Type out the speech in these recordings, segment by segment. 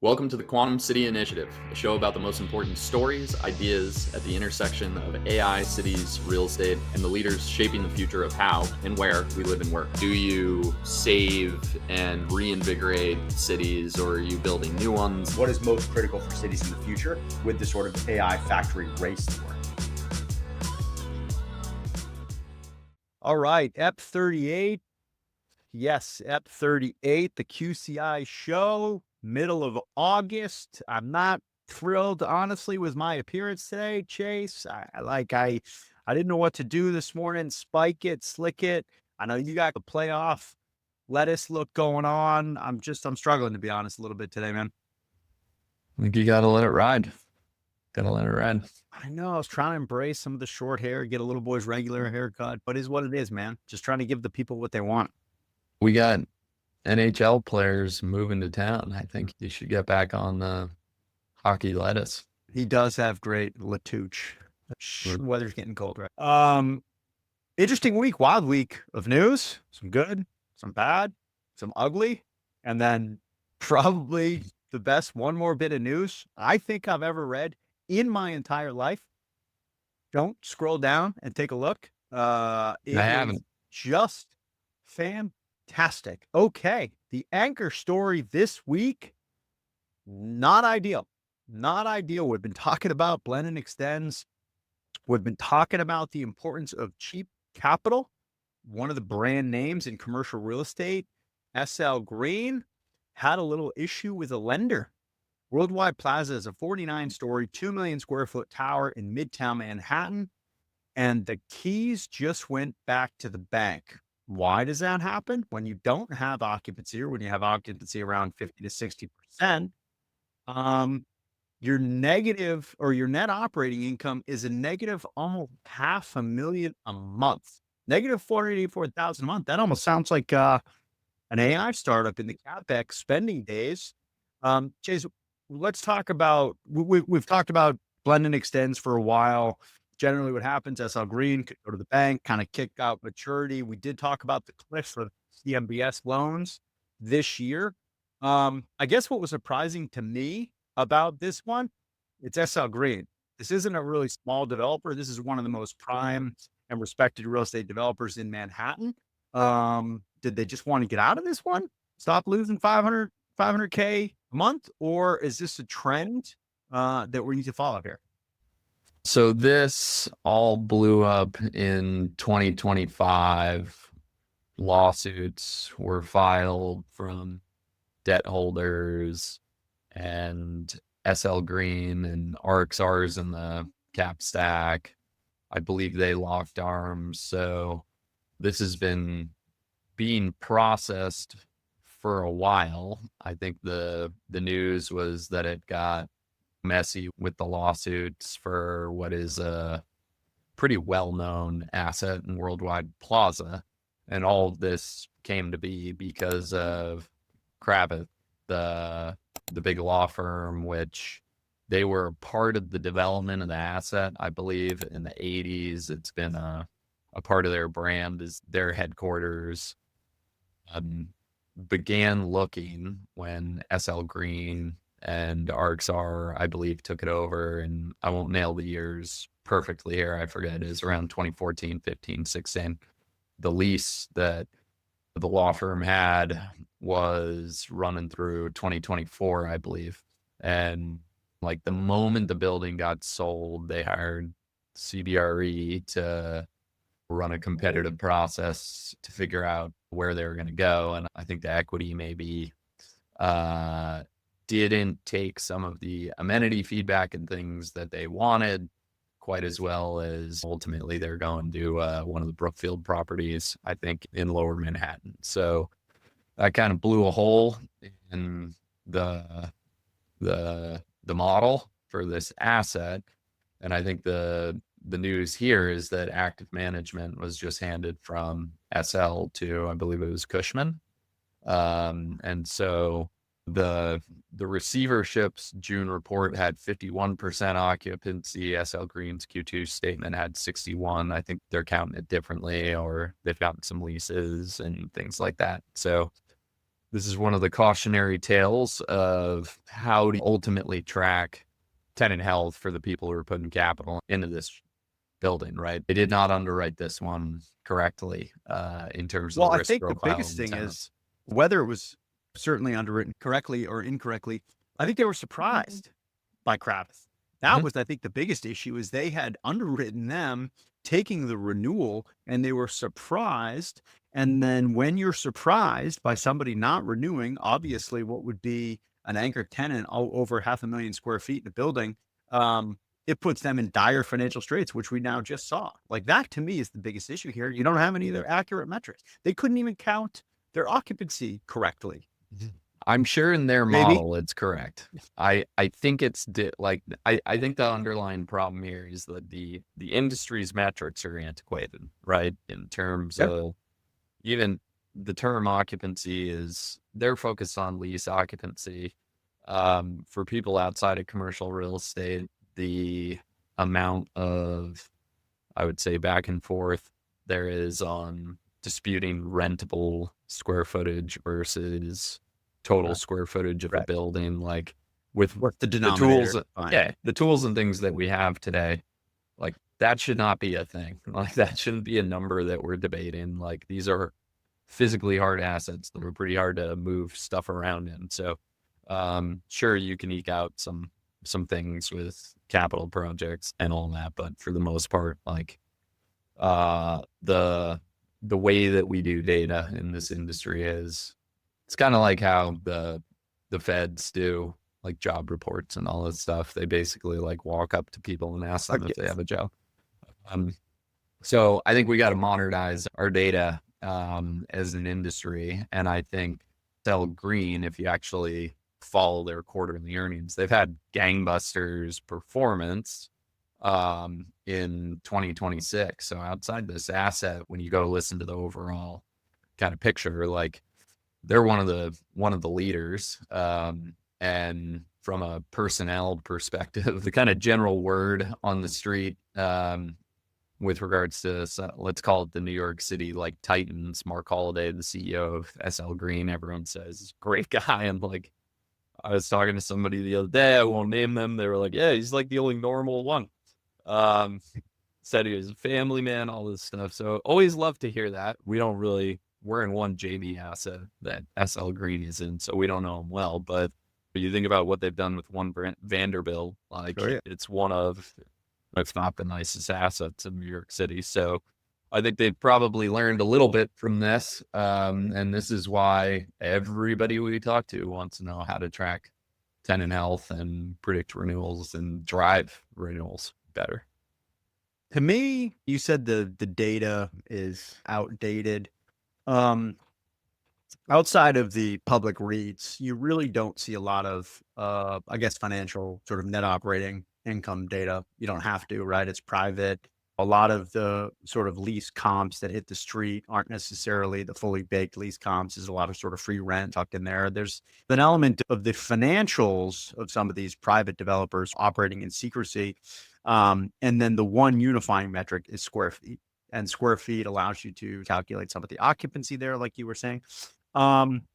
Welcome to the Quantum City Initiative, a show about the most important stories, ideas at the intersection of AI, cities, real estate, and the leaders shaping the future of how and where we live and work. Do you save and reinvigorate cities, or are you building new ones? What is most critical for cities in the future with this sort of AI factory race to work? All right, EP 38. Yes, EP 38, the QCI show, middle of August. I'm not thrilled, honestly, with my appearance today, Chase. I didn't know what to do this morning. Spike it, slick it. I know you got the playoff lettuce look going on. I'm struggling, to be honest, a little bit today, man. I think you got to let it ride. Gotta let it ride. I know. I was trying to embrace some of the short hair, get a little boy's regular haircut, but is what it is, man. Just trying to give the people what they want. We got NHL players moving to town. I think you should get back on the hockey lettuce. He does have great Latouche. Weather's getting cold, right? Interesting week, wild week of news. Some good, some bad, some ugly, and then probably the best one more bit of news I think I've ever read in my entire life. Don't scroll down and take a look. I haven't. Just fantastic. Okay. The anchor story this week, not ideal. Not ideal. We've been talking about blend and extends. We've been talking about the importance of cheap capital. One of the brand names in commercial real estate, SL Green, had a little issue with a lender. Worldwide Plaza is a 49-story, 2 million square foot tower in Midtown Manhattan, and the keys just went back to the bank. Why does that happen? When you don't have occupancy, or when you have occupancy around 50 to 60%, your negative, or your net operating income, is a negative almost $500,000 a month. Negative $484,000 a month. That almost sounds like an AI startup in the CapEx spending days. Chase, let's talk about, we've talked about blend and extends for a while. Generally what happens, SL Green could go to the bank, kind of kick out maturity. We did talk about the cliff for CMBS loans this year. I guess what was surprising to me about this one, it's SL Green. This isn't a really small developer. This is one of the most prime and respected real estate developers in Manhattan. Did they just want to get out of this one? Stop losing 500K a month? Or is this a trend that we need to follow here? So this all blew up in 2025. Lawsuits were filed from debt holders, and SL Green and RXR's in the cap stack. I believe they locked arms. So this has been being processed for a while. I think the news was that it got messy with the lawsuits for what is a pretty well-known asset in Worldwide Plaza. And all of this came to be because of Kravath, the big law firm, which they were part of the development of the asset, I believe, in the 80s. It's been a part of their brand, is their headquarters. Began looking when SL Green and RXR, I believe, took it over, and I won't nail the years perfectly here. I forget, it is around 2014, 15, 16. The lease that the law firm had was running through 2024, I believe. And like the moment the building got sold, they hired CBRE to run a competitive process to figure out where they were going to go. And I think the equity maybe didn't take some of the amenity feedback and things that they wanted quite as well, as ultimately they're going to one of the Brookfield properties, I think, in lower Manhattan. So that kind of blew a hole in the model for this asset. And I think the news here is that active management was just handed from SL to, I believe it was Cushman. And so the receivership's June report had 51% occupancy. SL Green's Q2 statement had 61. I think they're counting it differently, or they've gotten some leases and things like that. So this is one of the cautionary tales of how to ultimately track tenant health for the people who are putting capital into this building, right? They did not underwrite this one correctly in terms of Well, the I risk think the profile biggest of the thing tenants. is whether it was certainly underwritten correctly or incorrectly. I think they were surprised by Kravath. That Mhm. was, I think, the biggest issue is they had underwritten them taking the renewal and they were surprised. And then when you're surprised by somebody not renewing, obviously what would be an anchor tenant over 500,000 square feet in a building, um, it puts them in dire financial straits, which we now just saw. Like that to me is the biggest issue here. You don't have any of their accurate metrics. They couldn't even count their occupancy correctly. I'm sure in their Maybe. model it's correct. I think it's like I think the underlying problem here is that the industry's metrics are antiquated, right? In terms Yep. of even the term occupancy is they're focused on lease occupancy. For people outside of commercial real estate, the amount of, I would say, back and forth there is on disputing rentable square footage versus total square footage of a Right. building, like with What's the the denominator? tools, Fine. yeah, the tools and things that we have today, like that should not be a thing. Like that shouldn't be a number that we're debating. Like these are physically hard assets that are pretty hard to move stuff around in. So sure you can eke out some things with capital projects and all that, but for the most part, like the way that we do data in this industry is it's kind of like how the feds do like job reports and all this stuff. They basically like walk up to people and ask them if they Yes. have a job. Um, so I think we got to modernize our data as an industry. And I think Sell Green, if you actually follow their quarterly earnings, they've had gangbusters performance in 2026. So outside this asset, when you go listen to the overall kind of picture, like they're one of the leaders. And from a personnel perspective, the kind of general word on the street with regards to, let's call it the New York City like Titans, Mark Holliday, the CEO of SL Green, everyone says great guy. And like I was talking to somebody the other day, I won't name them. They were like, yeah, he's like the only normal one. Um, Said he was a family man, all this stuff. So always love to hear that. We're in one JV asset that SL Green is in, so we don't know him well. But you think about what they've done with one Vanderbilt, like Sure, yeah. it's one of, if not the nicest assets in New York City. So I think they've probably learned a little bit from this. And this is why everybody we talk to wants to know how to track tenant health and predict renewals and drive renewals better. To me, you said the data is outdated. Um, Outside of the public REITs, you really don't see a lot of, I guess, financial sort of net operating income data. You don't have to, right? It's private. A lot of the sort of lease comps that hit the street aren't necessarily the fully baked lease comps. There's a lot of sort of free rent tucked in there. There's an element of the financials of some of these private developers operating in secrecy. And then the one unifying metric is square feet. And square feet allows you to calculate some of the occupancy there, like you were saying. Um,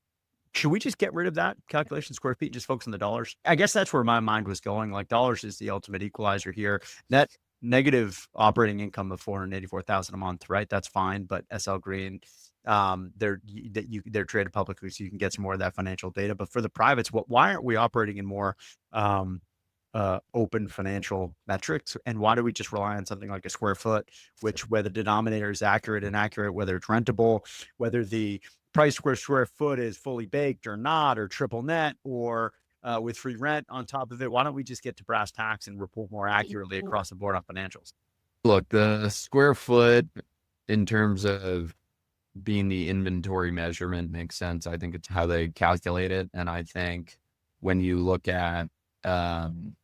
should we just get rid of that calculation square feet, just focus on the dollars? I guess that's where my mind was going. Like dollars is the ultimate equalizer here. Net negative operating income of 484,000 a month, right? That's fine. But SL Green, they're traded publicly, so you can get some more of that financial data. But for the privates, why aren't we operating in more um, open financial metrics? And why do we just rely on something like a square foot, which where the denominator is accurate, inaccurate, whether it's rentable, whether the price per square foot is fully baked or not, or triple net, or with free rent on top of it? Why don't we just get to brass tacks and report more accurately across the board on financials? Look, the square foot in terms of being the inventory measurement makes sense. I think it's how they calculate it. And I think when you look at um,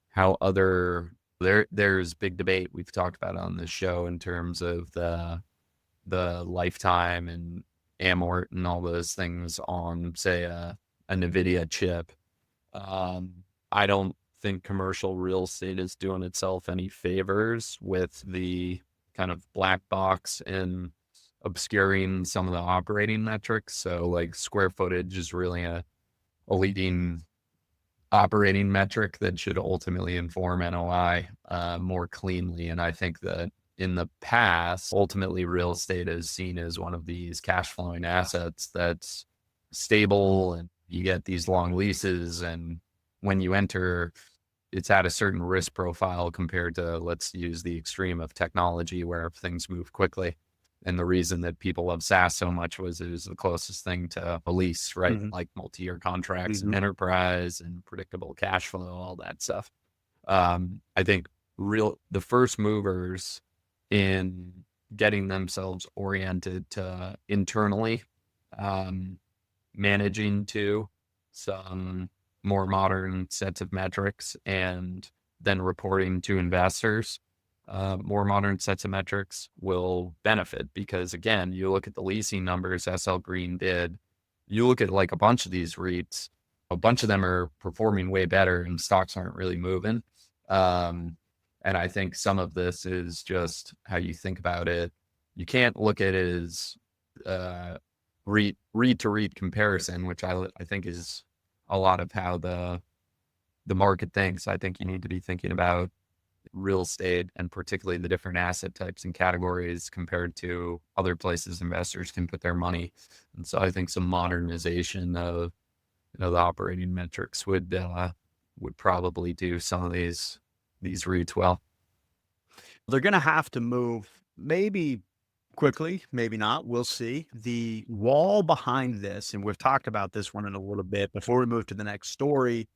how there's big debate we've talked about on this show in terms of the lifetime and amort and all those things on, say, a NVIDIA chip. I don't think commercial real estate is doing itself any favors with the kind of black box and obscuring some of the operating metrics. So like square footage is really a leading operating metric that should ultimately inform NOI more cleanly. And I think that in the past, ultimately real estate is seen as one of these cash flowing assets that's stable, and you get these long leases. And when you enter, it's at a certain risk profile compared to, let's use the extreme of technology where things move quickly. And the reason that people love SaaS so much was it was the closest thing to a lease, right? Mhm. Like multi-year contracts and Mhm. enterprise and predictable cash flow, all that stuff. I think the first movers in getting themselves oriented to internally managing to some more modern sets of metrics, and then reporting to investors more modern sets of metrics will benefit. Because again, you look at the leasing numbers SL Green did, you look at like a bunch of these REITs, a bunch of them are performing way better and stocks aren't really moving. And I think some of this is just how you think about it. You can't look at it as REIT to REIT comparison, which I think is a lot of how the market thinks. I think you need to be thinking about real estate and particularly the different asset types and categories compared to other places investors can put their money. And so I think some modernization of the operating metrics would probably do some of these REITs well. They're gonna have to move maybe quickly, maybe not. We'll see. The wall behind this, and we've talked about this one in a little bit before we move to the next story.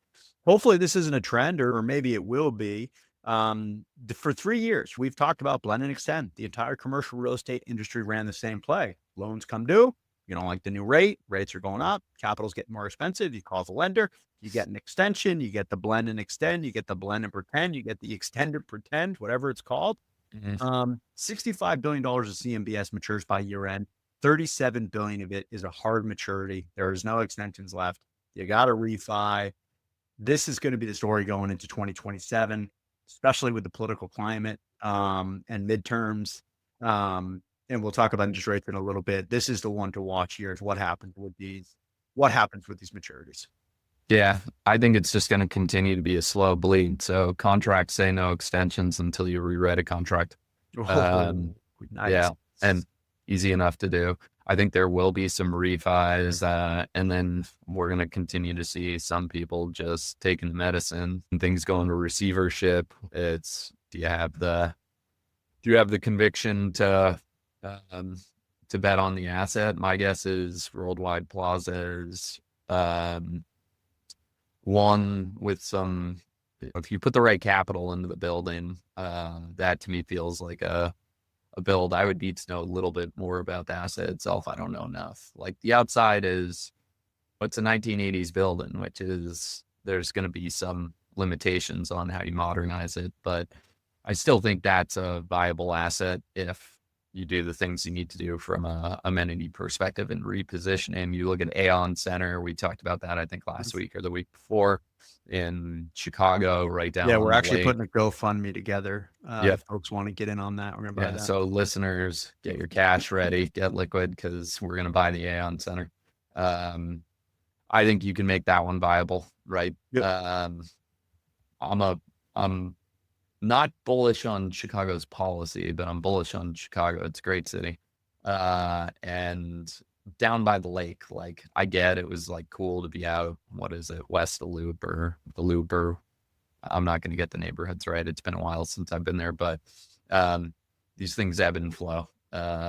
Hopefully, this isn't a trend, or maybe it will be. For 3 years, we've talked about blend and extend. The entire commercial real estate industry ran the same play. Loans come due. You don't like the new rate. Rates are going up. Capital's getting more expensive. You call the lender. You get an extension. You get the blend and extend. You get the blend and pretend. You get the extend and pretend, whatever it's called. $65 billion of CMBS matures by year end. 37 billion of it is a hard maturity. There is no extensions left. You got to refi. This is going to be the story going into 2027, especially with the political climate and midterms. And we'll talk about interest rates in a little bit. This is the one to watch here is what happens with these maturities. Yeah, I think it's just going to continue to be a slow bleed. So contracts say no extensions until you rewrite a contract. Oh, nice. Yeah, and easy enough to do. I think there will be some refis, and then we're going to continue to see some people just taking the medicine and things going to receivership. It's do you have the conviction to bet on the asset? My guess is Worldwide Plaza is one with some. If you put the right capital into the building, that to me feels like a build. I would need to know a little bit more about the asset itself. I don't know enough. Like the outside is, what's a 1980s building, which is there's going to be some limitations on how you modernize it, but I still think that's a viable asset if you do the things you need to do from a amenity perspective and repositioning. You look at Aon Center. We talked about that, I think last week or the week before in Chicago, right down Yeah, on we're the actually lake. putting a GoFundMe together. Yep. If folks want to get in on that, we're gonna buy Yeah. that. So listeners, get your cash ready, get liquid, because we're going to buy the Aon Center. I think you can make that one viable, right? Yep. I'm not bullish on Chicago's policy, but I'm bullish on Chicago. It's a great city. And down by the lake, like I get it was like cool to be out. What is it? West of Loop or the Loop, or I'm not going to get the neighborhoods right. It's been a while since I've been there, but these things ebb and flow.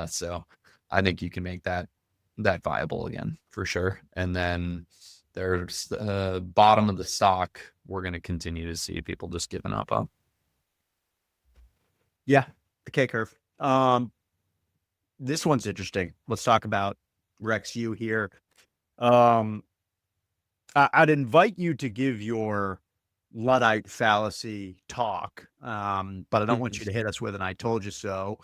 So I think you can make that viable again for sure. And then there's the bottom of the stock. We're going to continue to see people just giving up on. Yeah, the K curve. This one's interesting. Let's talk about Rex U here. I'd invite you to give your Luddite fallacy talk, but I don't want you to hit us with an "I told you so."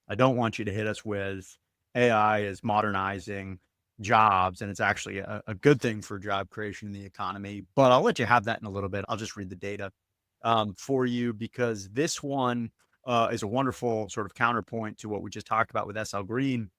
I don't want you to hit us with AI is modernizing jobs, and it's actually a good thing for job creation in the economy. But I'll let you have that in a little bit. I'll just read the data for you because this one is a wonderful sort of counterpoint to what we just talked about with SL Green.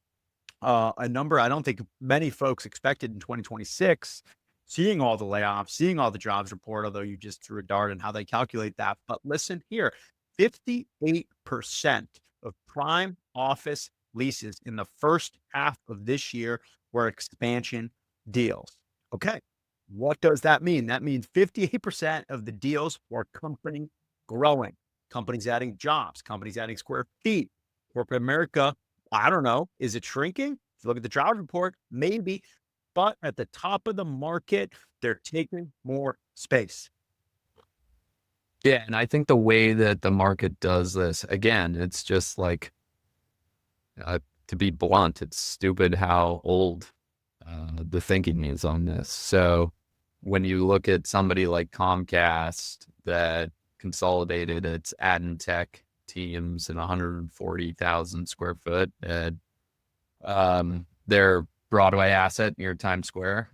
a number I don't think many folks expected in 2026, seeing all the layoffs, seeing all the jobs report, although you just threw a dart on how they calculate that. But listen here, 58% of prime office leases in the first half of this year were expansion deals. Okay. What does that mean? That means 58% of the deals were company growing, companies adding jobs, companies adding square feet. Corporate America, I don't know, is it shrinking? If you look at the jobs report, maybe, but at the top of the market, they're taking more space. Yeah, and I think the way that the market does this, again, it's just like, to be blunt, it's stupid how old the thinking is on this. So when you look at somebody like Comcast that consolidated its ad and tech teams in 140,000 square foot at their Broadway asset near Times Square,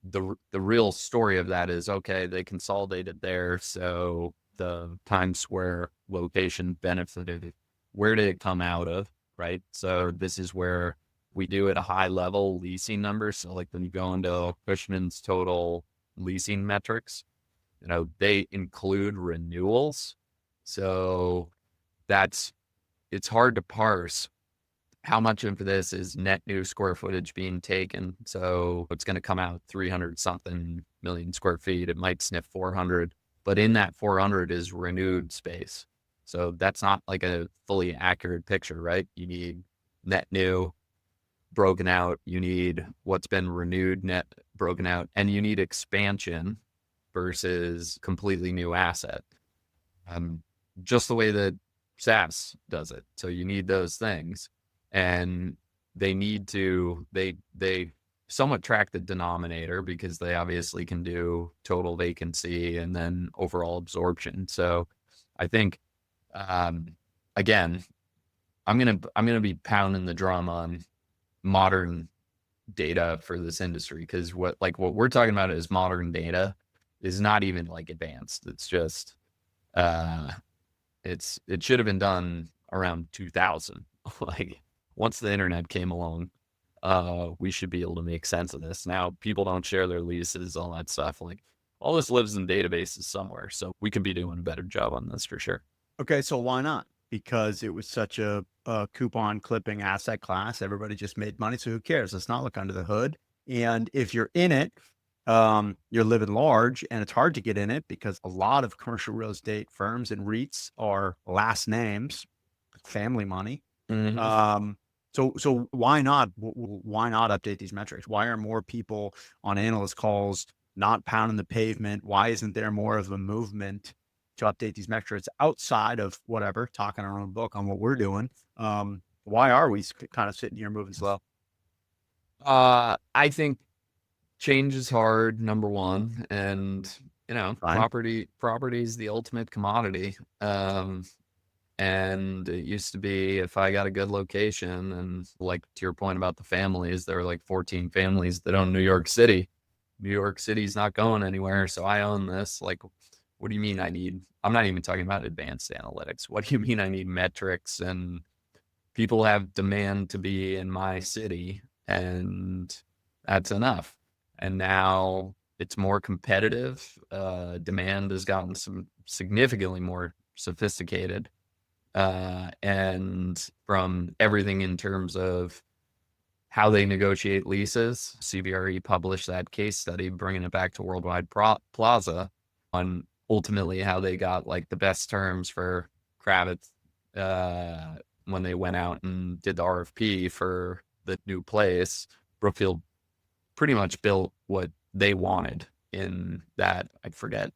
the real story of that is, okay, they consolidated there, so the Times Square location benefited. Where did it come out of, right? So this is where we do at a high level leasing numbers. So like when you go into Cushman's total leasing metrics, they include renewals. So it's hard to parse how much of this is net new square footage being taken. So it's going to come out 300 something million square feet. It might sniff 400, but in that 400 is renewed space. So that's not like a fully accurate picture, right? You need net new broken out. You need what's been renewed net broken out, and you need expansion versus completely new asset. Just the way that SaaS does it. So you need those things, and they somewhat track the denominator because they obviously can do total vacancy and then overall absorption. So I think, again, I'm gonna be pounding the drum on modern data for this industry, because what we're talking about is modern data is not even like advanced. It's just it should have been done around 2000. Like once the internet came along, we should be able to make sense of this. Now people don't share their leases, all that stuff. Like all this lives in databases somewhere, so we can be doing a better job on this for sure. Okay, so why not? Because it was such a coupon clipping asset class. Everybody just made money. So who cares? Let's not look under the hood. And if you're in it, you're living large, and it's hard to get in it because a lot of commercial real estate firms and REITs are last names, family money. Mm-hmm. So why not? Why not update these metrics? Why are more people on analyst calls not pounding the pavement? Why isn't there more of a movement to update these metrics outside of whatever, talking our own book on what we're doing? Why are we kind of sitting here moving slow? I think change is hard, number one, and Fine. property is the ultimate commodity. And it used to be, if I got a good location, and like to your point about the families, there were like 14 families that own New York City. New York City's not going anywhere, so I own this. Like, what do you mean I'm not even talking about advanced analytics. What do you mean I need metrics? And people have demand to be in my city, and that's enough. And now it's more competitive. Demand has gotten some significantly more sophisticated. And from everything in terms of how they negotiate leases, CBRE published that case study, bringing it back to Worldwide Plaza, on ultimately how they got like the best terms for Kravath when they went out and did the RFP for the new place. Brookfield pretty much built what they wanted in that. I forget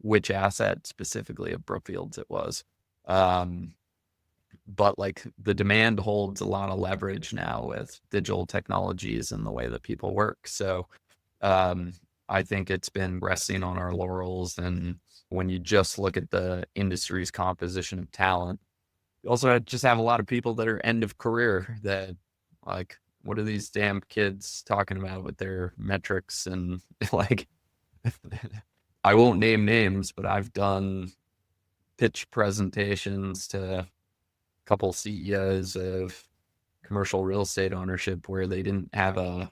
which asset specifically of Brookfield's it was. But like the demand holds a lot of leverage now with digital technologies and the way that people work. So I think it's been resting on our laurels. And when you just look at the industry's composition of talent, you also just have a lot of people that are end of career that, like, what are these damn kids talking about with their metrics? And like, I won't name names, but I've done pitch presentations to a couple CEOs of commercial real estate ownership where they didn't have a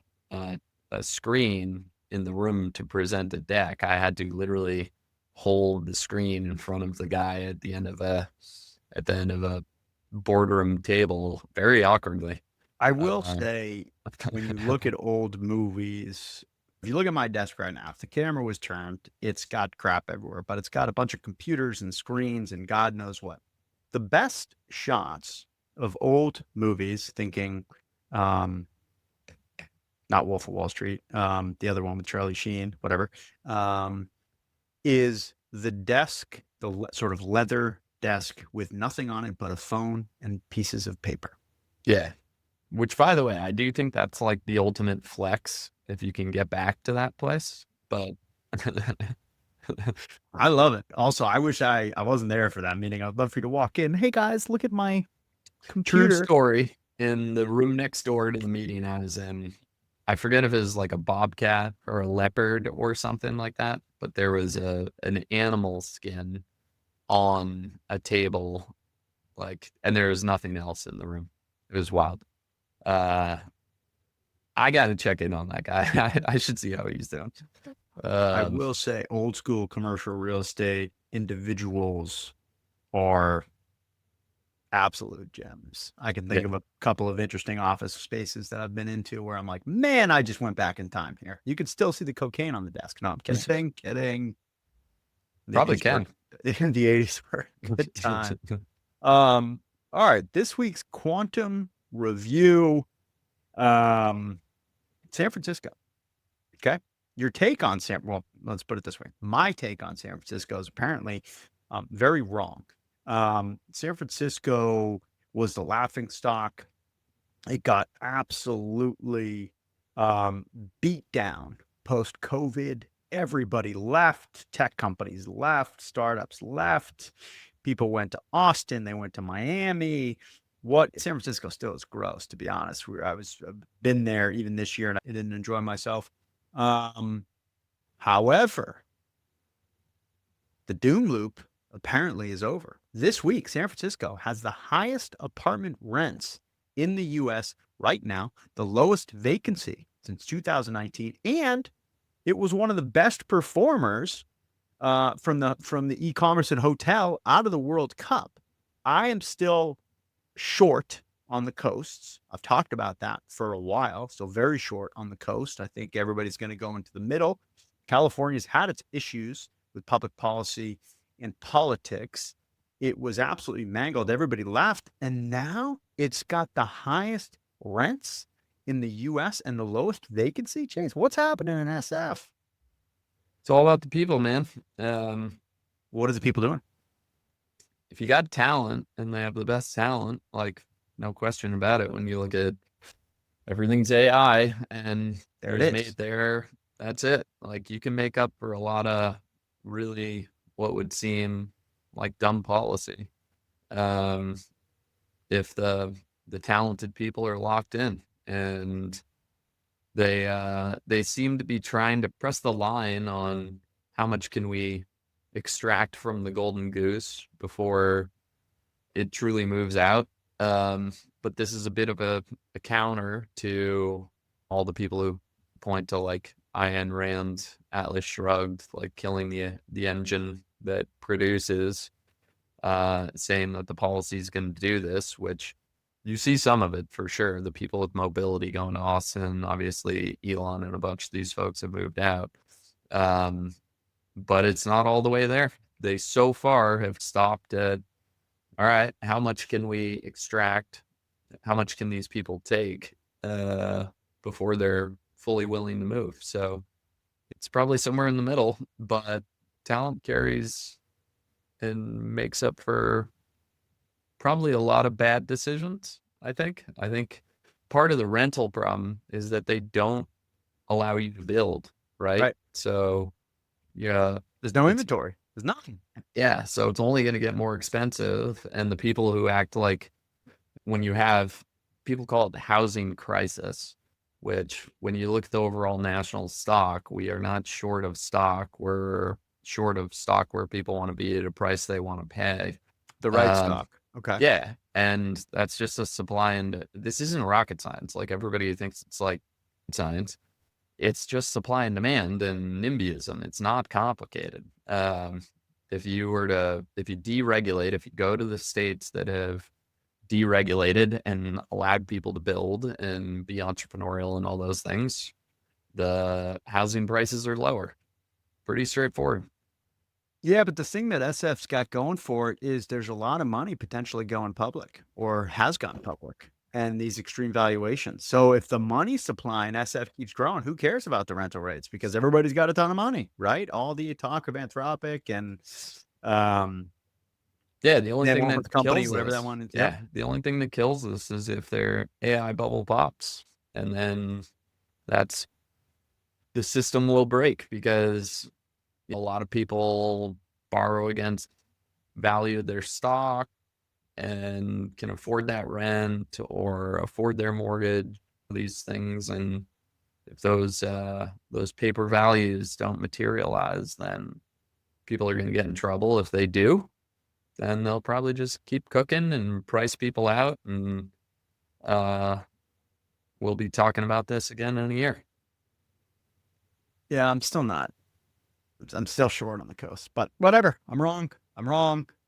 screen in the room to present a deck. I had to literally hold the screen in front of the guy at the end of a boardroom table very awkwardly. I will say, when you look at old movies, if you look at my desk right now, if the camera was turned, it's got crap everywhere, but it's got a bunch of computers and screens and God knows what. The best shots of old movies, thinking, not Wolf of Wall Street, the other one with Charlie Sheen, whatever, is the desk, the sort of leather desk with nothing on it but a phone and pieces of paper. Yeah. Which, by the way, I do think that's like the ultimate flex if you can get back to that place. But I love it. Also, I wish I wasn't there for that meeting. I'd love for you to walk in. Hey guys, look at my computer. true story, in the room next door to the meeting I was in, I forget if it was like a bobcat or a leopard or something like that, but there was an animal skin on a table, like, and there was nothing else in the room. It was wild. I got to check in on that guy. I should see how he's doing. I will say, old school commercial real estate individuals are absolute gems. I can think of a couple of interesting office spaces that I've been into where I'm like, man, I just went back in time here. You can still see the cocaine on the desk. No, I'm kidding. Probably can. The 80s were a good time. All right. This week's quantum review, San Francisco. Okay. Your take on well, let's put it this way. My take on San Francisco is apparently very wrong. San Francisco was the laughing stock. It got absolutely beat down post-COVID. Everybody left. Tech companies left. Startups left. People went to Austin. They went to Miami. San Francisco still is gross, to be honest. I've been there even this year, and I didn't enjoy myself. However, the doom loop apparently is over. This week, San Francisco has the highest apartment rents in the U.S. right now, the lowest vacancy since 2019, and it was one of the best performers from the e-commerce and hotel out of the World Cup. I am still short on the coasts. I've talked about that for a while. So very short on the coast. I think everybody's going to go into the middle. California's had its issues with public policy and politics. It was absolutely mangled. Everybody left. And now it's got the highest rents in the US and the lowest vacancy. James, what's happening in SF? It's all about the people, man. What are the people doing? If you got talent and they have the best talent, like, no question about it, when you look at everything's AI and There it there's is. made there, that's it. Like, you can make up for a lot of really what would seem like dumb policy if the talented people are locked in, and they seem to be trying to press the line on how much can we extract from the golden goose before it truly moves out. But this is a bit of a counter to all the people who point to like Ayn Rand, Atlas Shrugged, like killing the engine that produces, saying that the policy is going to do this, which you see some of it for sure. The people with mobility going to Austin, obviously Elon and a bunch of these folks have moved out. But it's not all the way there. They so far have stopped at, all right, how much can we extract? How much can these people take before they're fully willing to move? So it's probably somewhere in the middle, but talent carries and makes up for probably a lot of bad decisions, I think. I think part of the rental problem is that they don't allow you to build, right? So, yeah. There's no inventory. There's nothing. Yeah, so it's only going to get more expensive. And the people who act like, when you have, people call it the housing crisis, which when you look at the overall national stock, we are not short of stock. We're short of stock where people want to be at a price they want to pay. The right stock. Okay. Yeah. And that's just a supply. And this isn't rocket science. Like everybody thinks it's like science. It's just supply and demand and NIMBYism. It's not complicated. If you deregulate, if you go to the states that have deregulated and allowed people to build and be entrepreneurial and all those things, the housing prices are lower. Pretty straightforward. Yeah, but the thing that SF's got going for it is there's a lot of money potentially going public or has gone public and these extreme valuations. So if the money supply in SF keeps growing, who cares about the rental rates? Because everybody's got a ton of money, right? All the talk of Anthropic and Yeah, the only thing one that with the company, kills whatever that this, one is. yeah, the only thing that kills this is if their AI bubble pops, and then that's the system will break because a lot of people borrow against value of their stock and can afford that rent or afford their mortgage, these things. And if those paper values don't materialize, then people are going to get in trouble. If they do, then they'll probably just keep cooking and price people out. And we'll be talking about this again in a year. Yeah, I'm still short on the coast, but whatever. I'm wrong.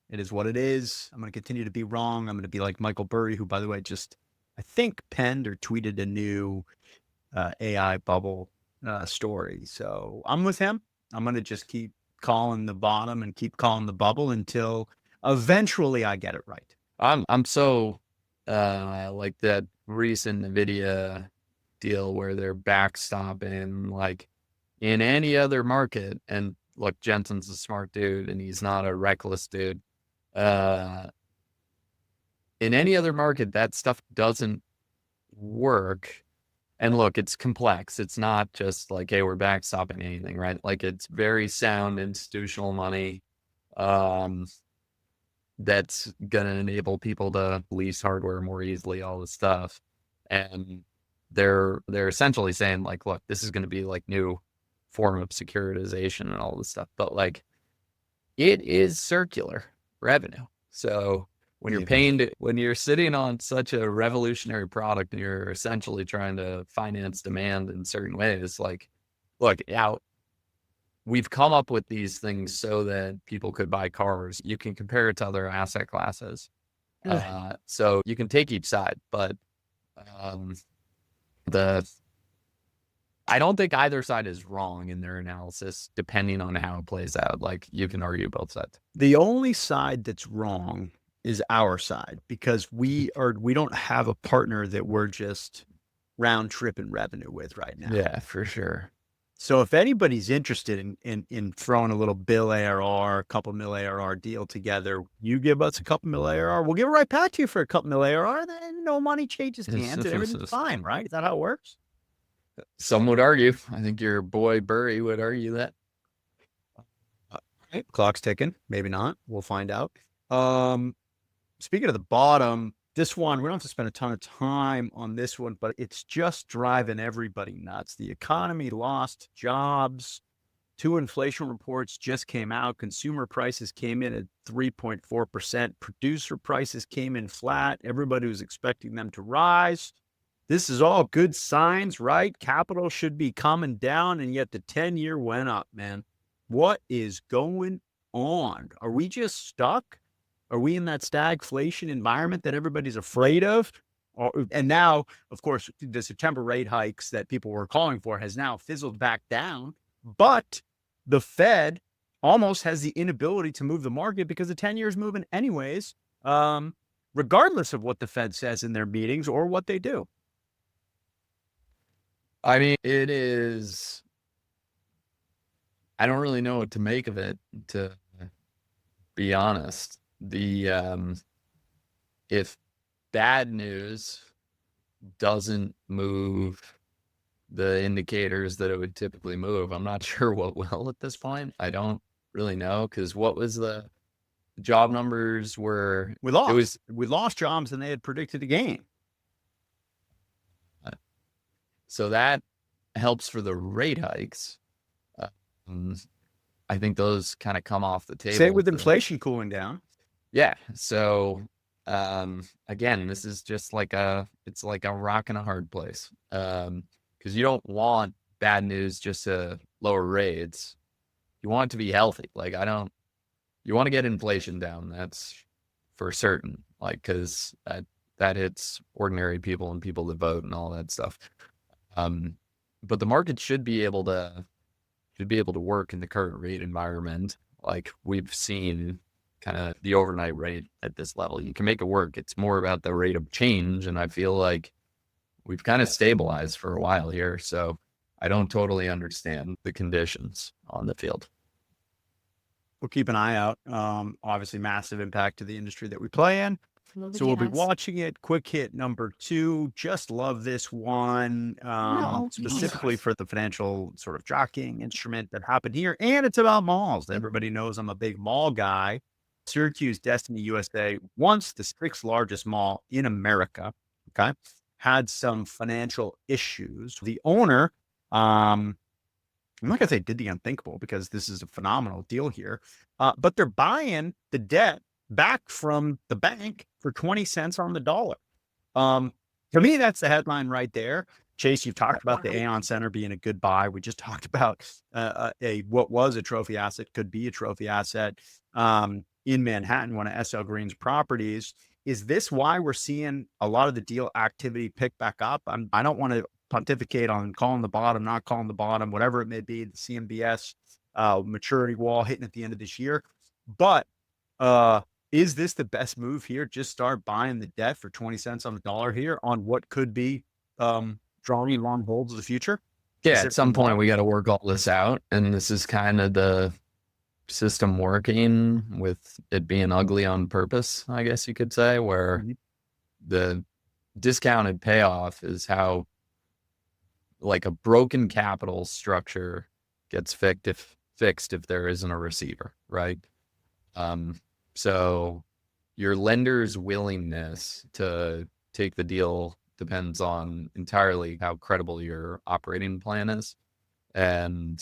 It is what it is. I'm going to continue to be wrong. I'm going to be like Michael Burry, who, by the way, just, I think, penned or tweeted a new AI bubble story. So I'm with him. I'm going to just keep calling the bottom and keep calling the bubble until eventually I get it right. I'm so like that recent NVIDIA deal where they're backstopping, like in any other market. And look, Jensen's a smart dude and he's not a reckless dude. In any other market, that stuff doesn't work. And look, it's complex. It's not just like, hey, we're backstopping anything, right? Like it's very sound institutional money. That's going to enable people to lease hardware more easily, all this stuff. And they're essentially saying like, look, this is going to be like new form of securitization and all this stuff. But like it is circular revenue. So when you're sitting on such a revolutionary product and you're essentially trying to finance demand in certain ways, like, look, we've come up with these things so that people could buy cars. You can compare it to other asset classes. So you can take each side, but I don't think either side is wrong in their analysis, depending on how it plays out. Like you can argue both sides. The only side that's wrong is our side because we don't have a partner that we're just round tripping revenue with right now. Yeah, for sure. So if anybody's interested in throwing a little bill ARR, a couple mil ARR deal together, you give us a couple mil ARR, we'll give it right back to you for a couple mil ARR. Then no money changes hands and everything's fine, right? Is that how it works? Some would argue. I think your boy Burry would argue that. Right. Clock's ticking. Maybe not. We'll find out. Speaking of the bottom, this one, we don't have to spend a ton of time on this one, but it's just driving everybody nuts. The economy lost jobs. 2 inflation reports just came out. Consumer prices came in at 3.4%. Producer prices came in flat. Everybody was expecting them to rise. This is all good signs, right? Capital should be coming down, and yet the 10-year went up, man. What is going on? Are we just stuck? Are we in that stagflation environment that everybody's afraid of? And now, of course, the September rate hikes that people were calling for has now fizzled back down. But the Fed almost has the inability to move the market because the 10-year is moving anyways, regardless of what the Fed says in their meetings or what they do. I mean, it is. I don't really know what to make of it, to be honest. If bad news doesn't move the indicators that it would typically move, I'm not sure what will at this point. I don't really know, because what was the job numbers were? We lost jobs and they had predicted a gain. So that helps for the rate hikes. I think those kind of come off the table. Say with inflation cooling down. Yeah. So Again, this is just like it's like a rock and a hard place. Because you don't want bad news just to lower rates. You want it to be healthy. Like you want to get inflation down. That's for certain. Like, cause that hits ordinary people and people that vote and all that stuff. But the market should be able to work in the current rate environment. Like we've seen kind of the overnight rate at this level. You can make it work. It's more about the rate of change. And I feel like we've kind of stabilized for a while here. So I don't totally understand the conditions on the field. We'll keep an eye out. Obviously massive impact to the industry that we play in. So we'll be watching it. Quick hit number 2. Just love this one, specifically for the financial sort of jockeying instrument that happened here. And it's about malls. Everybody knows I'm a big mall guy. Syracuse Destiny USA, once the 6th largest mall in America, okay, had some financial issues. The owner, I'm not gonna say did the unthinkable because this is a phenomenal deal here, but they're buying the debt back from the bank for 20 cents on the dollar. To me, that's the headline right there. Chase, you've talked about the Aon Center being a good buy. We just talked about what was a trophy asset, could be a trophy asset in Manhattan, one of SL Green's properties. Is this why we're seeing a lot of the deal activity pick back up? I don't want to pontificate on calling the bottom, not calling the bottom, whatever it may be, the CMBS maturity wall hitting at the end of this year. But is this the best move here? Just start buying the debt for 20 cents on the dollar here on what could be drawing long holds of the future? Yeah, at some point we got to work all this out. And this is kind of the system working with it being ugly on purpose, I guess you could say, where the discounted payoff is how like a broken capital structure gets fixed if there isn't a receiver, right? So your lender's willingness to take the deal depends on entirely how credible your operating plan is. And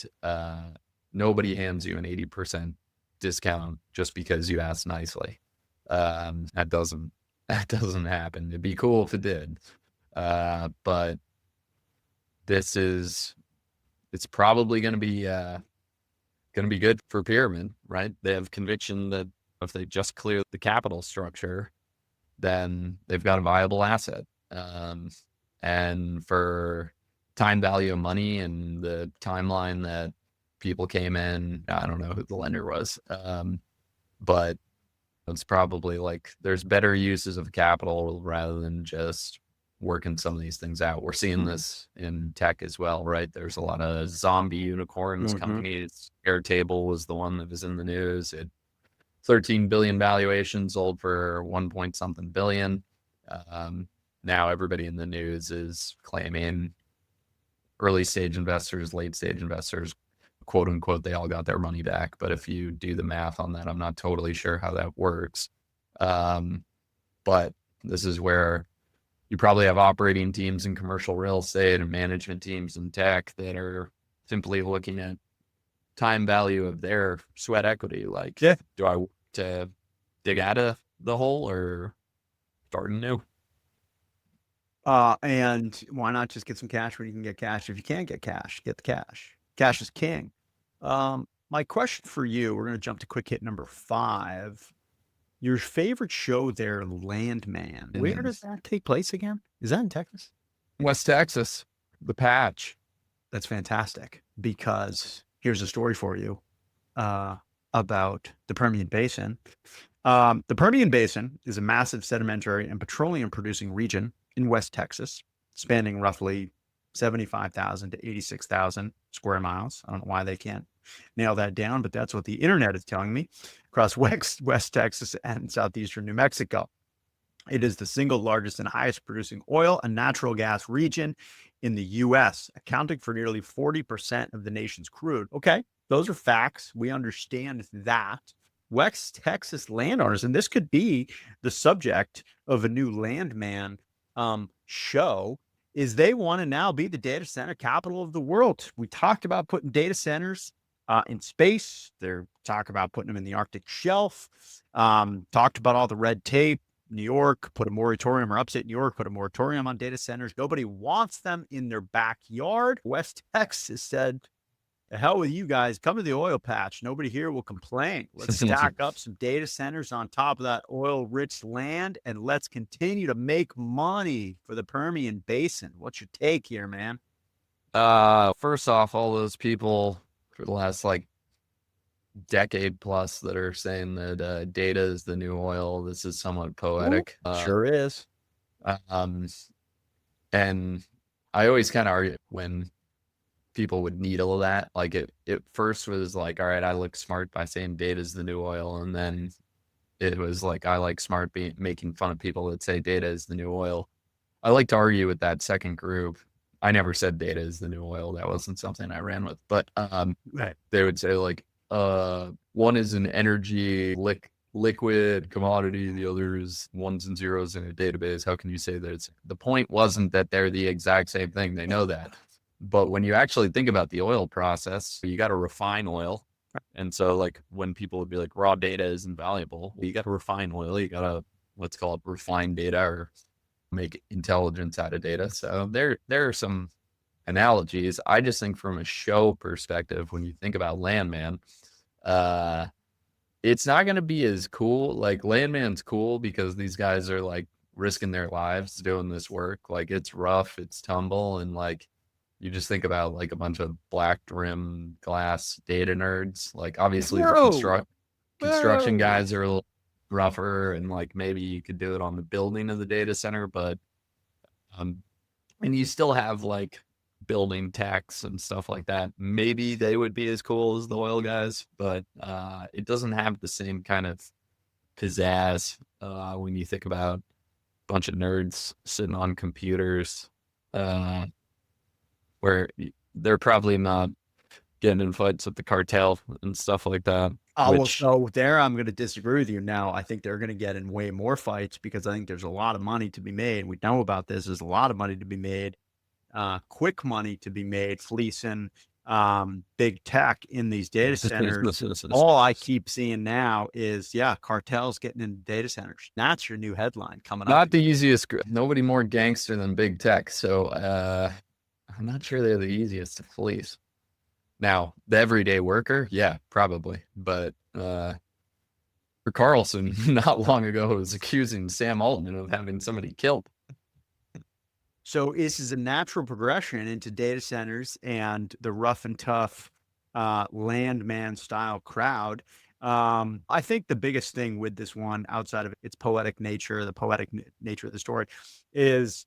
nobody hands you an 80% discount just because you asked nicely. That doesn't happen. It'd be cool if it did. But it's probably going to be good for Pyramid, right? They have conviction that if they just clear the capital structure, then they've got a viable asset. And for time value of money and the timeline that people came in, I don't know who the lender was, but it's probably like there's better uses of capital rather than just working some of these things out. We're seeing this in tech as well, right? There's a lot of zombie unicorns companies. Airtable was the one that was in the news. It 13 billion valuation, sold for 1 point something billion. Now everybody in the news is claiming early stage investors, late stage investors, quote unquote, they all got their money back. But if you do the math on that, I'm not totally sure how that works. But this is where you probably have operating teams in commercial real estate and management teams in tech that are simply looking at time value of their sweat equity. Like, do I want to dig out of the hole or start anew? And why not just get some cash when you can get cash? If you can't get cash, get the cash. Cash is king. My question for you, we're going to jump to quick hit number 5. Your favorite show there, Landman. Where does that take place again? Is that in Texas? West Texas, the Patch. That's fantastic, because here's a story for you about the Permian Basin. The Permian Basin is a massive sedimentary and petroleum producing region in West Texas, spanning roughly 75,000 to 86,000 square miles. I don't know why they can't nail that down, but that's what the internet is telling me, across West Texas and southeastern New Mexico. It is the single largest and highest producing oil and natural gas region in the U.S., accounting for nearly 40% of the nation's crude. Okay, those are facts. We understand that. West Texas landowners, and this could be the subject of a new Landman show, is they want to now be the data center capital of the world. We talked about putting data centers in space. They're talking about putting them in the Arctic shelf. Talked about all the red tape, New York put a moratorium, or upstate New York put a moratorium on data centers. Nobody wants them in their backyard. West Texas said, the hell with you guys. Come to the oil patch. Nobody here will complain. Let's stack up some data centers on top of that oil-rich land, and let's continue to make money for the Permian Basin. What's your take here, man? First off, all those people for the last like decade plus that are saying that data is the new oil. This is somewhat poetic. Sure is. And I always kind of argue when people would needle that. Like it first was like, all right, I look smart by saying data is the new oil. And then it was like, I like smart making fun of people that say data is the new oil. I like to argue with that second group. I never said data is the new oil. That wasn't something I ran with, but Right. they would say like, one is an energy liquid commodity, the other is ones and zeros in a database. How can you say that the point wasn't that they're the exact same thing. They know that. But when you actually think about the oil process, you got to refine oil. And so like when people would be like raw data isn't valuable, you got to refine oil. You got to, let's call it refine data or make intelligence out of data. So there are some analogies. I just think from a show perspective, when you think about Landman, it's not going to be as cool. Like Landman's cool because these guys are like risking their lives doing this work. Like it's rough, it's tumble. And like, you just think about like a bunch of black rim glass data nerds. Like obviously the construction guys are a little rougher and like maybe you could do it on the building of the data center, but and you still have like building techs and stuff like that. Maybe they would be as cool as the oil guys, but it doesn't have the same kind of pizzazz when you think about a bunch of nerds sitting on computers where they're probably not getting in fights with the cartel and stuff like that. Well, so there I'm going to disagree with you now. I think they're going to get in way more fights because I think there's a lot of money to be made. We know about this. There's a lot of money to be made, quick money to be made, fleecing big tech in these data centers. All I keep seeing now is, cartels getting in data centers. That's your new headline coming up. Not the easiest. Nobody more gangster than big tech. So I'm not sure they're the easiest to fleece. Now, the everyday worker, yeah, probably. But for Carlson, not long ago, was accusing Sam Altman of having somebody killed. So this is a natural progression into data centers and the rough and tough landman style crowd. I think the biggest thing with this one, outside of its poetic nature, the poetic nature of the story, is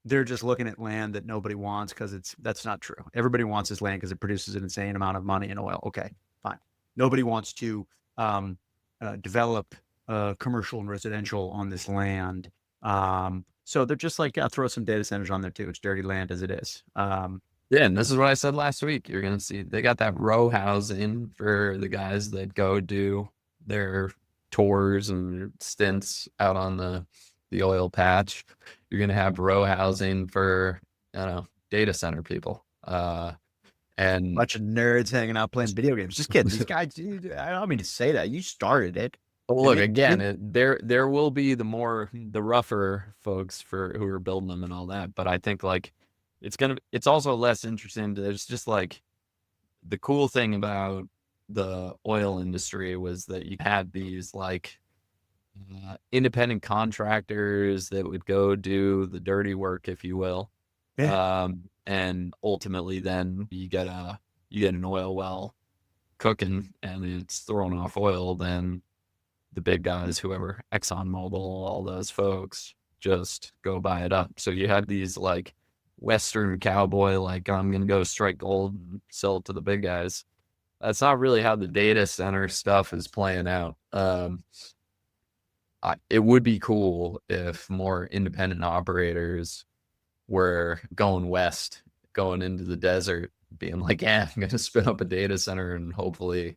they're just looking at land that nobody wants because that's not true. Everybody wants this land because it produces an insane amount of money in oil. Okay, fine. Nobody wants to develop commercial and residential on this land. So they're just like, throw some data centers on there too. It's dirty land as it is. Yeah, and this is what I said last week. You're going to see they got that row housing for the guys that go do their tours and stints out on the oil patch. You're going to have row housing for, data center people. And a bunch of nerds hanging out playing video games. Just kidding. These guys, I don't mean to say that. You started it. Well, look, again, there will be the rougher folks who are building them and all that. But I think like it's also less interesting. There's just like the cool thing about the oil industry was that you had these like independent contractors that would go do the dirty work, if you will. Yeah. And ultimately then you get an oil well cooking and it's throwing off oil, then the big guys, whoever, ExxonMobil, all those folks just go buy it up. So you had these like Western cowboy, like I'm going to go strike gold and sell it to the big guys. That's not really how the data center stuff is playing out. It would be cool if more independent operators were going west, going into the desert, being like, yeah, I'm going to spin up a data center and hopefully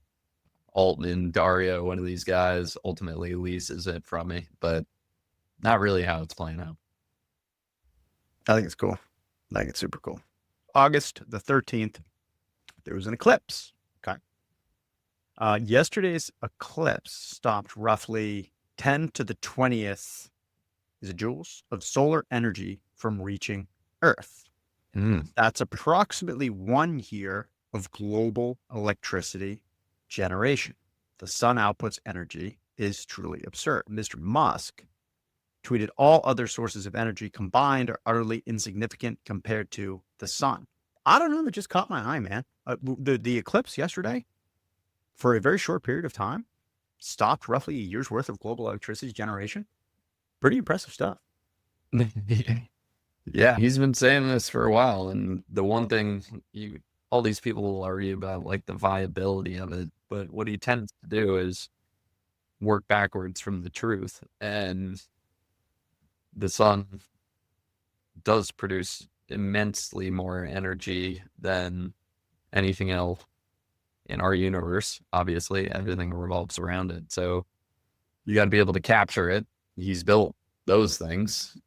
Altman, Dario, one of these guys ultimately leases it from me, but not really how it's playing out. I think it's cool. I think it's super cool. August the 13th, there was an eclipse. Okay. Yesterday's eclipse stopped roughly 10 to the 20th is it joules of solar energy from reaching Earth. That's approximately 1 year of global electricity generation. The sun outputs energy is truly absurd. Mr. Musk tweeted all other sources of energy combined are utterly insignificant compared to the sun. I don't know. That just caught my eye, man. The eclipse yesterday, for a very short period of time, stopped roughly a year's worth of global electricity generation. Pretty impressive stuff. Yeah, he's been saying this for a while, and the one thing all these people will argue about, like, the viability of it, but what he tends to do is work backwards from the truth, and the sun does produce immensely more energy than anything else in our universe. Obviously, everything revolves around it, so you got to be able to capture it. He's built those things.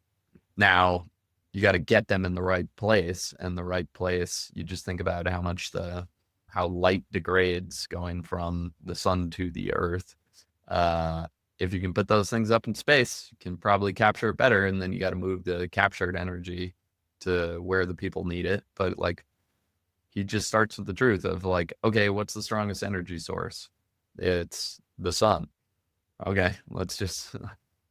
Now you got to get them in the right place, and the right place, you just think about how light degrades going from the sun to the earth. If you can put those things up in space, you can probably capture it better, and then you got to move the captured energy to where the people need it. But like, he just starts with the truth of like, okay, what's the strongest energy source? It's the sun. Okay, let's just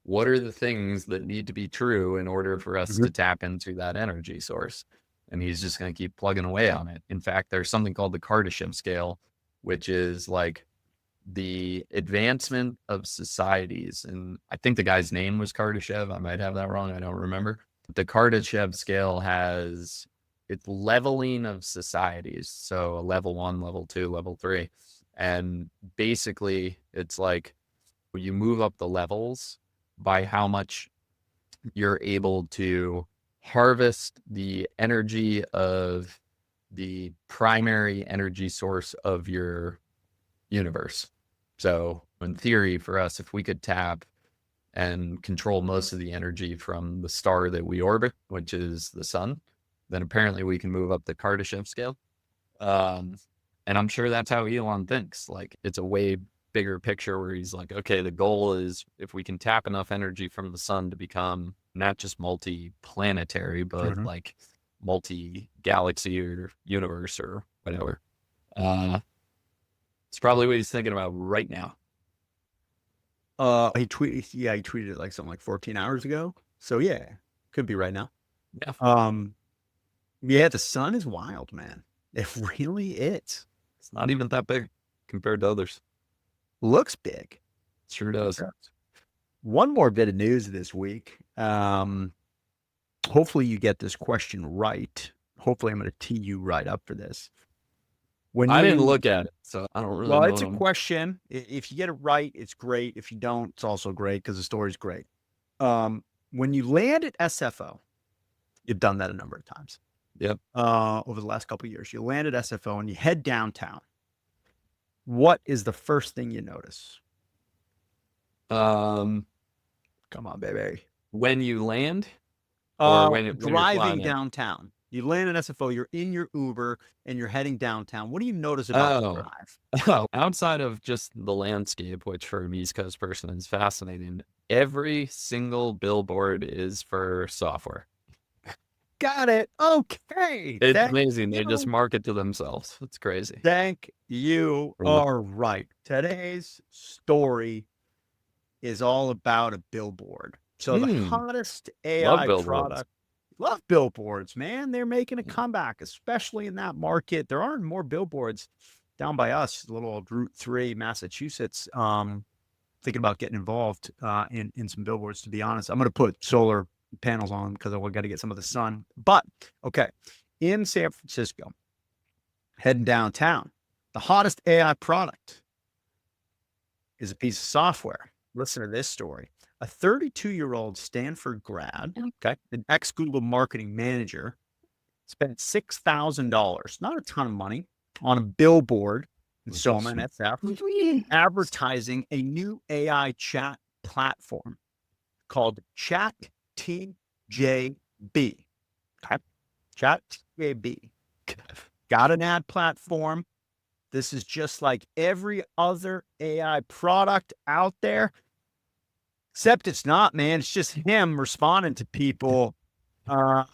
what are the things that need to be true in order for us to tap into that energy source? And he's just going to keep plugging away on it. In fact, there's something called the Kardashev scale, which is like the advancement of societies. And I think the guy's name was Kardashev. I might have that wrong. I don't remember. The Kardashev scale has its leveling of societies. So a level 1, level 2, level 3. And basically, it's like you move up the levels by how much you're able to harvest the energy of the primary energy source of your universe. So in theory, for us, if we could tap and control most of the energy from the star that we orbit, which is the sun, then apparently we can move up the Kardashev scale. And I'm sure that's how Elon thinks. Like, it's a way bigger picture where he's like, okay, the goal is if we can tap enough energy from the sun to become not just multi-planetary, but like multi-galaxy or universe or whatever. It's probably what he's thinking about right now. He tweeted it like something like 14 hours ago. So yeah, could be right now. Yeah. Yeah, the sun is wild, man. It really is. It's not even that big compared to others. Looks big. Sure does. One more bit of news this week. Hopefully you get this question right. Hopefully I'm going to tee you right up for this. I didn't look at it, so I don't really know. Well, it's a question. If you get it right, it's great. If you don't, it's also great because the story's great. When you land at SFO, you've done that a number of times. Yep. Over the last couple of years, you land at SFO and you head downtown. What is the first thing you notice? Come on, baby. When you land, or when driving downtown. You land at SFO, you're in your Uber, and you're heading downtown. What do you notice about the drive? Outside of just the landscape, which for an East Coast person is fascinating, every single billboard is for software. Got it. Okay. It's amazing. They just market to themselves. It's crazy. Thank you. All right. Today's story is all about a billboard. So the hottest AI product. Love billboards, man. They're making a comeback, especially in that market. There aren't more billboards down by us, little old Route 3, Massachusetts. Thinking about getting involved in some billboards, to be honest. I'm going to put solar panels on because I got to get some of the sun. But okay, in San Francisco, heading downtown, the hottest AI product is a piece of software. Listen to this story. A 32-year-old Stanford grad, an ex-Google marketing manager, spent $6,000, not a ton of money, on a billboard in Soma and SF, advertising a new AI chat platform called ChatTJB. ChatTJB. Got an ad platform. This is just like every other AI product out there. Except it's not, man. It's just him responding to people by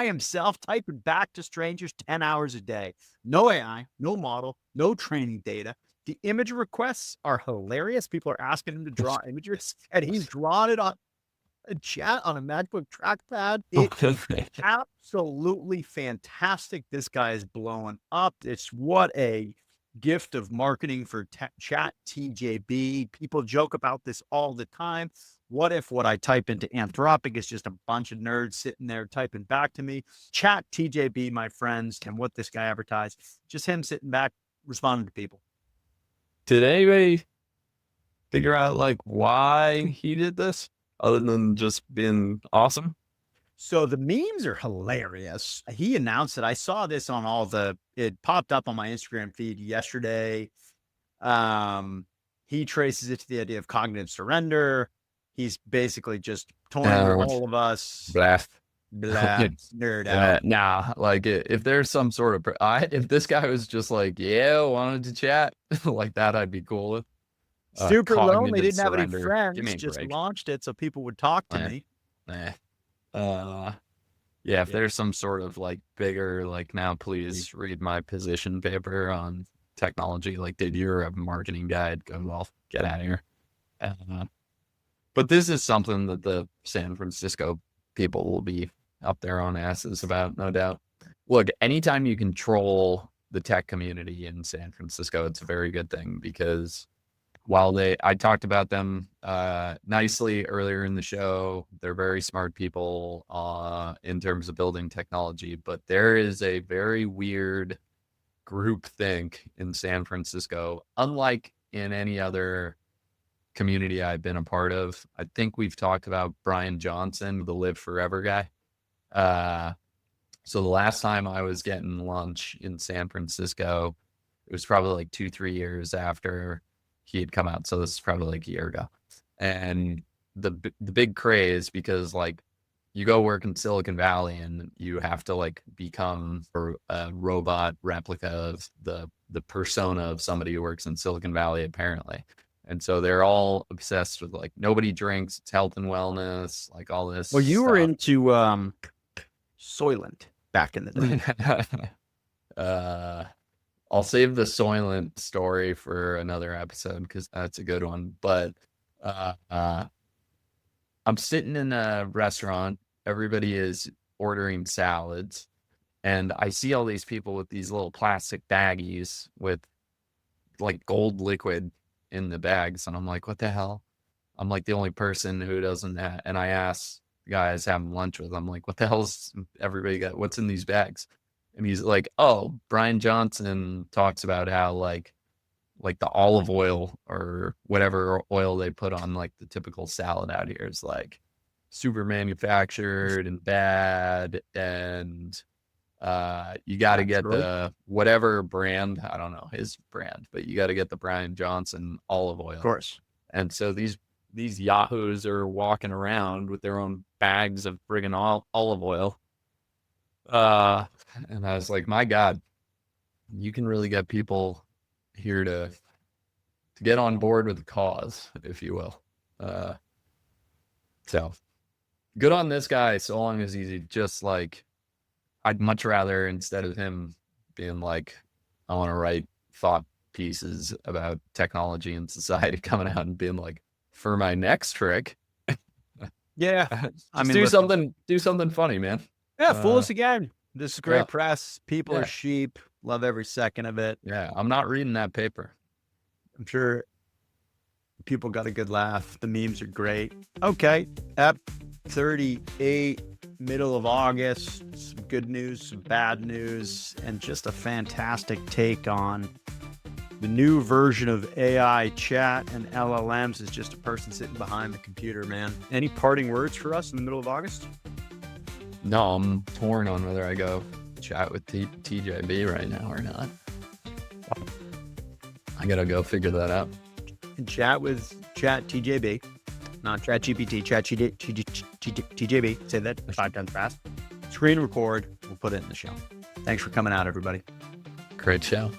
himself, typing back to strangers 10 hours a day. No AI, no model, no training data. The image requests are hilarious. People are asking him to draw images, and he's drawn it on a chat on a MacBook trackpad. It's absolutely fantastic. This guy is blowing up. It's what a gift of marketing for chat TJB. People joke about this all the time. What if what I type into Anthropic is just a bunch of nerds sitting there typing back to me? Chat TJB, my friends, and what this guy advertised, just him sitting back responding to people. Did anybody figure out like why he did this other than just being awesome? So the memes are hilarious. He announced it. I saw this on it popped up on my Instagram feed yesterday. He traces it to the idea of cognitive surrender. He's basically just toying with all of us. Nerd out. Nah, like if there's some sort of, if this guy was just like, yeah, wanted to chat like that, I'd be cool with. Super lonely, didn't have any surrender. friends, just launched it so people would talk to me. Yeah, if there's some sort of like bigger, like, now please read my position paper on technology, like, dude, you're a marketing guide, go well, get out of here. But this is something that the San Francisco people will be up their own asses about, no doubt. Look, anytime you control the tech community in San Francisco, it's a very good thing, because while I talked about them nicely earlier in the show, they're very smart people in terms of building technology, but there is a very weird groupthink in San Francisco, unlike in any other community I've been a part of. I think we've talked about Brian Johnson, the Live Forever guy. So the last time I was getting lunch in San Francisco, it was probably like 2-3 years after he had come out. So this is probably like a year ago. And the big craze, because like you go work in Silicon Valley and you have to like become a robot replica of the persona of somebody who works in Silicon Valley, apparently. And so they're all obsessed with like, nobody drinks, it's health and wellness, like all this. Well, you were into Soylent back in the day. I'll save the Soylent story for another episode, because that's a good one. But I'm sitting in a restaurant. Everybody is ordering salads. And I see all these people with these little plastic baggies with like gold liquid in the bags. And I'm like, what the hell? I'm like the only person who doesn't have. And I asked the guys having lunch with, I'm like, what the hell's everybody got? What's in these bags? And he's like, oh, Brian Johnson talks about how like the olive oil or whatever oil they put on like the typical salad out here is like super manufactured and bad. And you got to get the whatever brand, I don't know his brand, but you got to get the Brian Johnson olive oil. Of course. And so these yahoos are walking around with their own bags of friggin' olive oil. And I was like, my God, you can really get people here to get on board with the cause, if you will. So good on this guy, so long as he's just like, I'd much rather, instead of him being like, I want to write thought pieces about technology and society, coming out and being like, for my next trick, yeah, I mean, do something funny, man. Yeah, fool us again. This is great press. People are sheep. Love every second of it. Yeah, I'm not reading that paper. I'm sure people got a good laugh. The memes are great. Okay, Ep 38, middle of August. Some good news, some bad news, and just a fantastic take on the new version of AI chat and LLMs is just a person sitting behind the computer, man. Any parting words for us in the middle of August? No, I'm torn on whether I go chat with TJB right now or not. I gotta go figure that out. And chat with Chat TJB, not Chat GPT, Chat TJB. Say that 5 times fast. Screen record. We'll put it in the show. Thanks for coming out, everybody. Great show.